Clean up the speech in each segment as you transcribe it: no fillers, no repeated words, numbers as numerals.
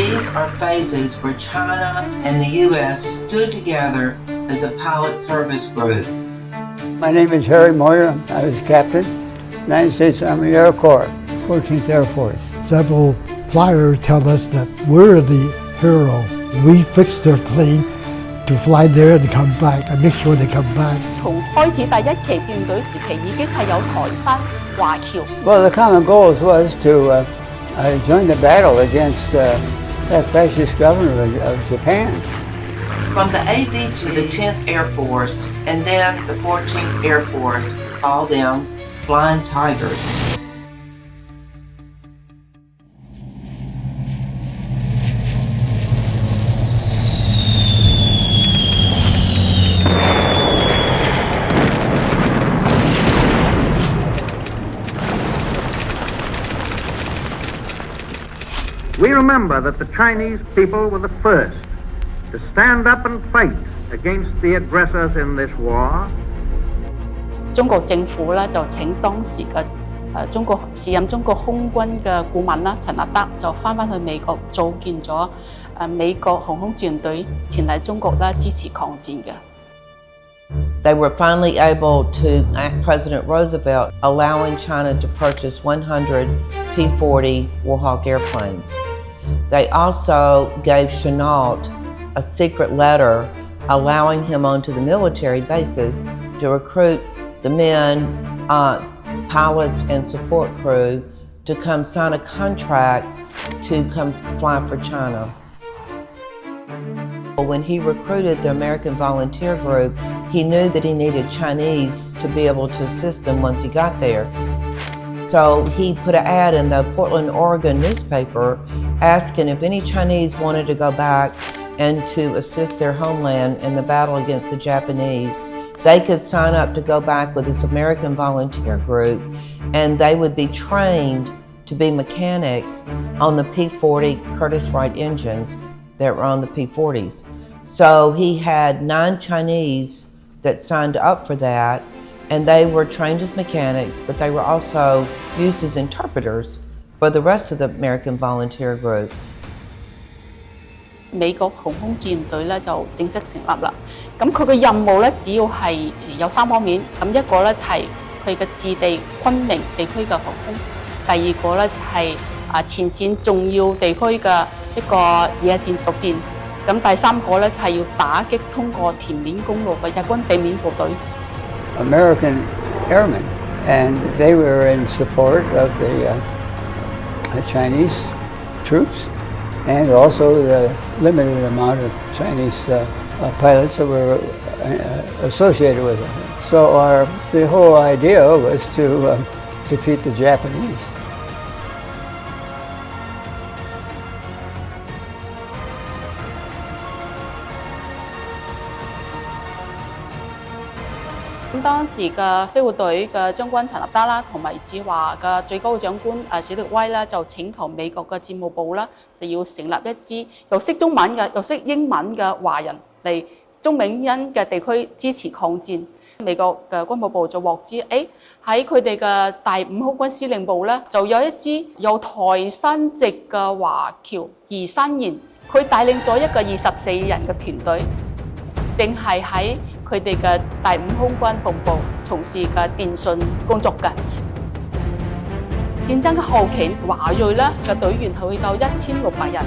These are phases where China and the U.S. stood together as a pilot service group. My name is Harry Moyer. I was captain, United States Army Air Corps, 14th Air Force. Several flyers tell us that we're the hero. We fixed their plane to fly there and come back and make sure they come back. 從開始第一期戰隊時期已經係有台山、華僑。Well, the common goal was to join the battle against that fascist government of Japan. From the AV to the 10th Air Force and then the 14th Air Force, all them Flying Tigers. We remember that the Chinese people were the first to stand up and fight against the aggressors in this war. 中國政府咧就請當時嘅時任中國空軍嘅顧問啦陳立德就翻去美國組建咗美國航空志願隊前嚟中國啦支持抗戰嘅。They were finally able to act President Roosevelt, allowing China to purchase 100 P-40 Warhawk airplanes. They also gave Chenault a secret letter allowing him onto the military bases to recruit the men, pilots and support crew to come sign a contract to come fly for China. When he recruited the American Volunteer Group, he knew that he needed Chinese to be able to assist them once he got there. So he put an ad in the Portland, Oregon newspaper asking if any Chinese wanted to go back and to assist their homeland in the battle against the Japanese. They could sign up to go back with this American volunteer group, and they would be trained to be mechanics on the P-40 Curtiss-Wright engines that were on the P-40s. So he had 9 Chinese that signed up for that, and they were trained as mechanics, but they were also used as interpreters for the rest of the American volunteer group. 美國航空志願隊咧就正式成立啦。咁佢嘅任務咧主要係有3方面。咁一個咧就係佢嘅駐地昆明地區嘅防空，第二個咧就係前線重要地區嘅一個野戰作戰。咁第三個咧就係要打擊通過田面公路嘅日軍地面部隊。American airmen, and they were in support of the Chinese troops, and also the limited amount of Chinese pilots that were associated with it. So the whole idea was to defeat the Japanese.咁當時嘅飛護隊嘅將軍陳立德啦，同埋駐華嘅最高長官史迪威啦，就請求美國嘅戰務部啦，就要成立一支又識中文嘅又識英文嘅華人嚟中緬因嘅地區支持抗戰。美國嘅軍務部就獲知，喺佢哋嘅第5空軍司令部咧，就有一支有台山籍嘅華僑余新賢，佢帶領咗一個24人嘅團隊，正係喺佢哋嘅第5空軍服部從事嘅電訊工作嘅。戰爭嘅後期，華裔咧嘅隊員係去到1600人。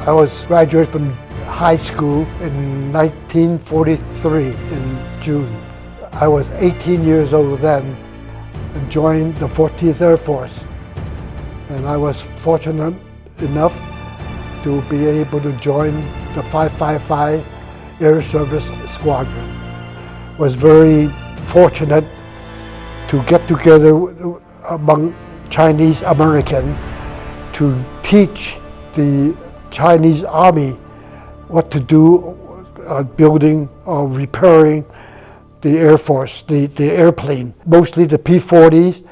I was graduated from high school in 1943 in June. I was 18 years old then and joined the 14th Air Force. And I was fortunate enough to be able to join the 555 Air Service Squadron. Was very fortunate to get together among Chinese American to teach the Chinese Army what to do building or repairing the Air Force, the airplane, mostly the P-40s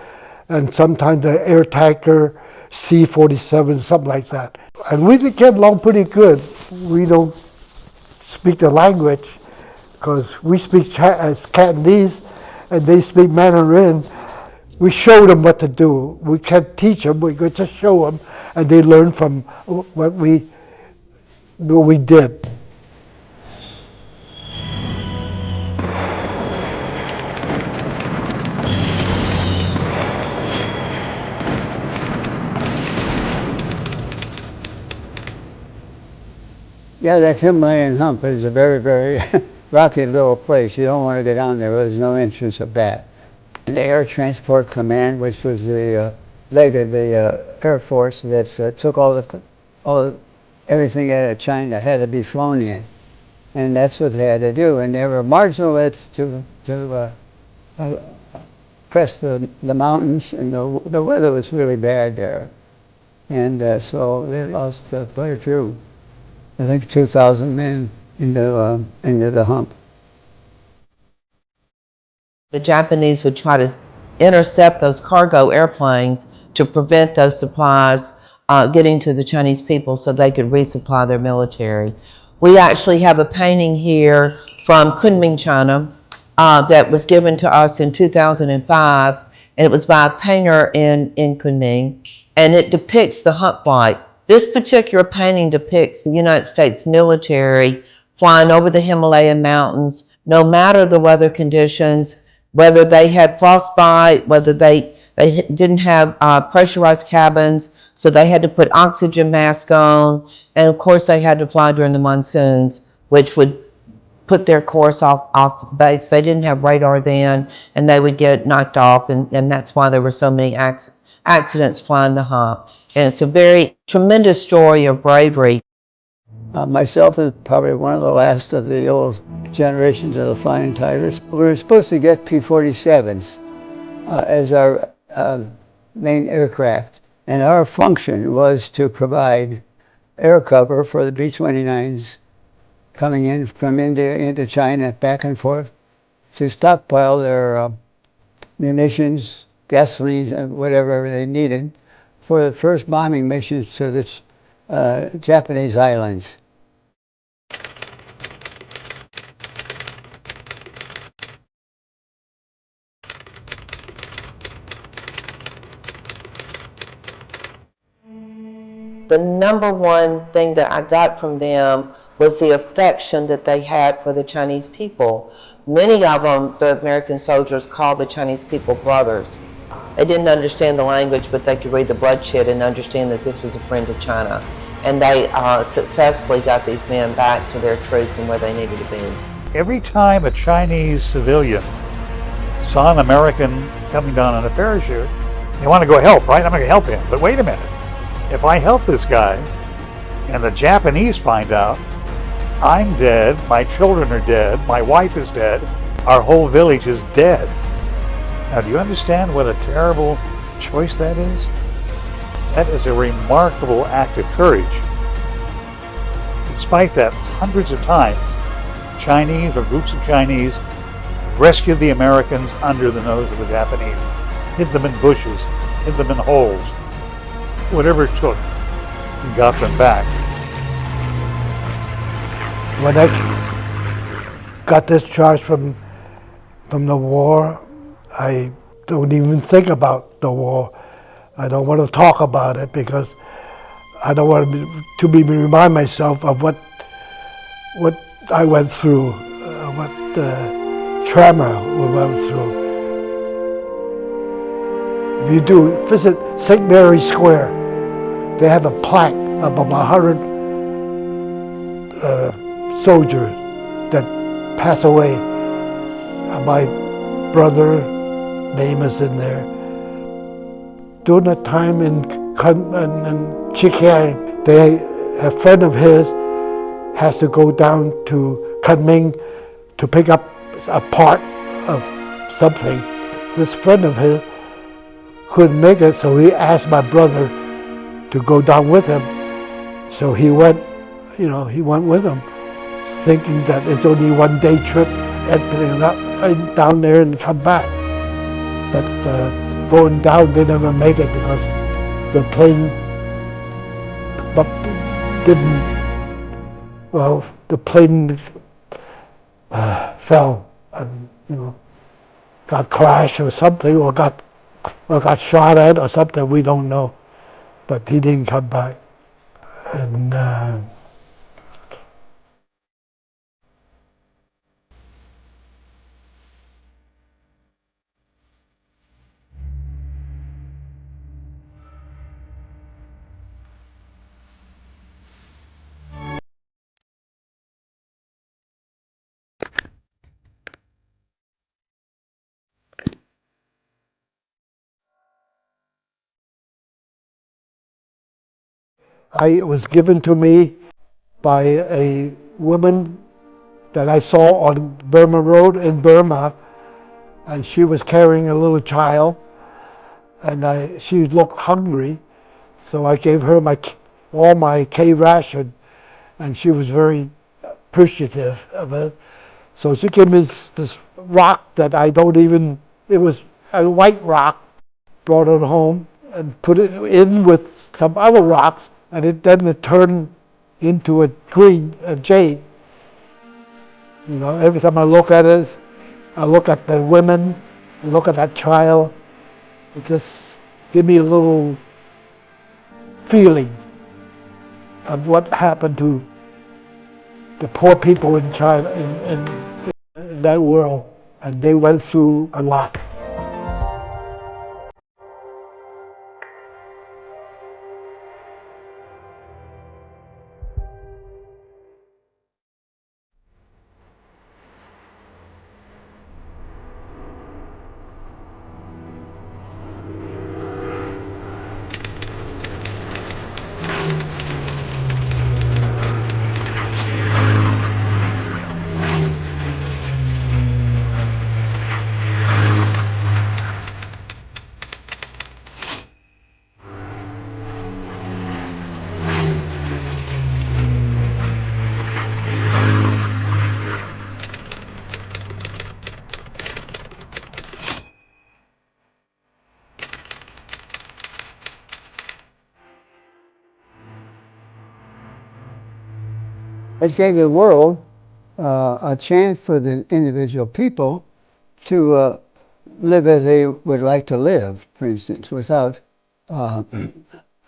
and sometimes the air tanker C-47, something like that. And we get along pretty good. We don't speak the language because we speak Cantonese and they speak Mandarin. we show them what to do. We can't teach them. We could just show them, and they learn from what we did. Yeah, that Himalayan hump is a very, very rocky little place. You don't want to go down there. There's no entrance of that. The Air Transport Command, which was the leg of the Air Force that took everything out of China had to be flown in, and that's what they had to do. And they were marginal to press the mountains, and the weather was really bad there, and so they lost quite a few. I think 2,000 men into the hump. The Japanese would try to intercept those cargo airplanes to prevent those supplies getting to the Chinese people so they could resupply their military. We actually have a painting here from Kunming, China, that was given to us in 2005, and it was by a painter in Kunming, and it depicts the hump flight. This particular painting depicts the United States military flying over the Himalayan mountains, no matter the weather conditions, whether they had frostbite, whether they didn't have pressurized cabins, so they had to put oxygen masks on, and of course they had to fly during the monsoons, which would put their course off base. They didn't have radar then, and they would get knocked off, and that's why there were so many accidents flying the hump. And it's a very tremendous story of bravery. Myself is probably one of the last of the old generations of the Flying Tigers. We were supposed to get P-47s as our main aircraft, and our function was to provide air cover for the B-29s coming in from India into China, back and forth, to stockpile their munitions, gasolines, and whatever they needed for the first bombing missions to the Japanese islands. The number one thing that I got from them was the affection that they had for the Chinese people. Many of them, the American soldiers, called the Chinese people brothers. They didn't understand the language, but they could read the bloodshed and understand that this was a friend of China. And they successfully got these men back to their troops and where they needed to be. Every time a Chinese civilian saw an American coming down on a parachute, they want to go help, right? I'm going to help him. But wait a minute. If I help this guy and the Japanese find out, I'm dead, my children are dead, my wife is dead, our whole village is dead. Now, do you understand what a terrible choice that is? That is a remarkable act of courage. Despite that, hundreds of times, Chinese or groups of Chinese rescued the Americans under the nose of the Japanese, hid them in bushes, hid them in holes, whatever it took, and got them back. When I got discharged from the war, I don't even think about the war. I don't want to talk about it because I don't want to remind myself of what I went through, what trauma we went through. If you do visit St. Mary's Square, they have a plaque of about 100 soldiers that passed away. My brother name is in there. During the time in Chongqing, a friend of his has to go down to Kunming to pick up a part of something. This friend of his couldn't make it, so he asked my brother to go down with him. So he went with him, thinking that it's only one day trip, and down there and come back. But going down, they never make it because the plane fell and got crashed or something, or got or got shot at or something. We don't know, but he didn't come back. And it was given to me by a woman that I saw on Burma Road in Burma, and she was carrying a little child, and she looked hungry, so I gave her all my K ration, and she was very appreciative of it. So she gave me this rock that I don't even, it was a white rock, brought it home and put it in with some other rocks, and then it turned into a jade. You know, every time I look at it, I look at the women, I look at that child, it just give me a little feeling of what happened to the poor people in China, in that world, and they went through a lot. It gave the world a chance for the individual people to live as they would like to live, for instance, without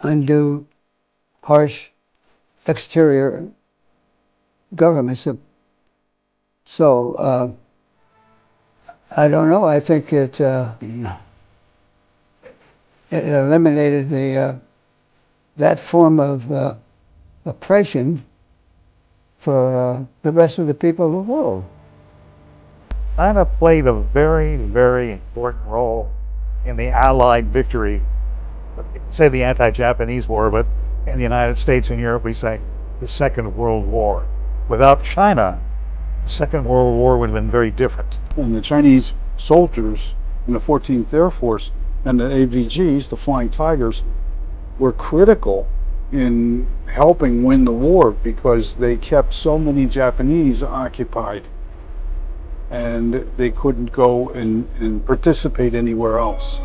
undue, harsh exterior governments. So I don't know. I think it eliminated that form of oppression for the rest of the people of the world. China played a very, very important role in the Allied victory. We say the anti-Japanese war, but in the United States and Europe we say the Second World War. Without China, the Second World War would have been very different. And the Chinese soldiers in the 14th Air Force and the AVGs, the Flying Tigers, were critical in helping win the war because they kept so many Japanese occupied and they couldn't go and participate anywhere else.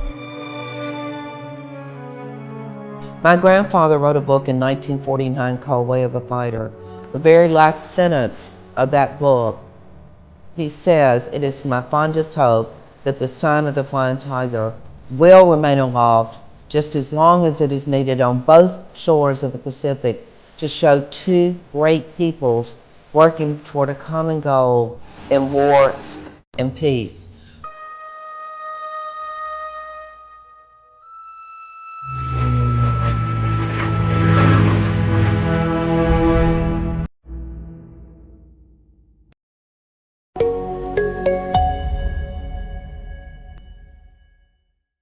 My grandfather wrote a book in 1949 called Way of a Fighter. The very last sentence of that book, he says, "It is my fondest hope that the sign of the Flying Tiger will remain aloft just as long as it is needed on both shores of the Pacific to show two great peoples working toward a common goal in war and peace."